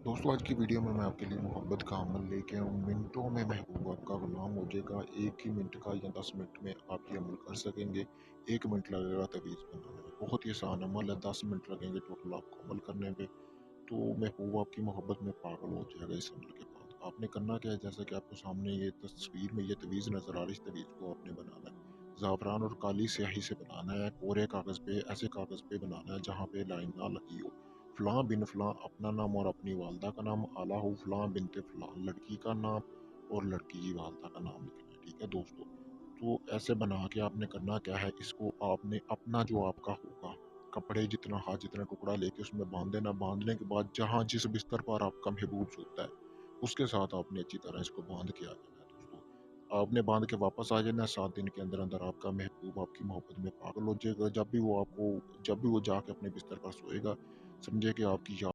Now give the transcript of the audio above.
दोस्तों, आज की वीडियो में मैं आपके लिए मोहब्बत का अमल लेके आया हूँ। मिनटों में महबूब आपका गुलाम हो जाएगा। 1 ही मिनट का या 10 मिनट में आप ये अमल कर सकेंगे। 1 मिनट लगेगा तवीज़ बनाने में। बहुत ही आसान अमल है, 10 मिनट लगेंगे टोटल आपको अमल करने पे। तो महबूब आपकी मोहब्बत में पागल हो जाएगा इस अमल के बाद। आपने करना क्या है, जैसा कि आपको सामने ये तस्वीर में ये तवीज़ नज़र आ रही है, इस तवीज़ को आपने बनाना है। ज़ाफ़रान और काली स्याही से बनाना है, कोरे कागज़ पे, ऐसे कागज़ पे बनाना है जहाँ पे लाइन ना लगी हो। फ़लाँ बिन फ़लाँ अपना नाम और अपनी वालदा का नाम, आला हू फ़लाँ बिन्ते फ़लाँ लड़की का नाम और लड़की की वालदा का नाम लिखना है, ठीक है दोस्तों? तो ऐसे बना के आपने करना क्या है, इसको आपने अपना जो आपका होगा, कपड़े जितना हाथ जितना टुकड़ा लेके उसमें बांध देना। बांधने के बाद जहाँ जिस बिस्तर पर आपका महबूब सोता है, उसके साथ आपने अच्छी तरह इसको बांध के आ जाना है दोस्तों। आपने बांध के वापस आ जाना है। 7 दिन के अंदर अंदर आपका महबूब आपकी मोहब्बत में पागल हो जाएगा। जब भी वो जाके अपने बिस्तर पर सोएगा, समझे कि आपकी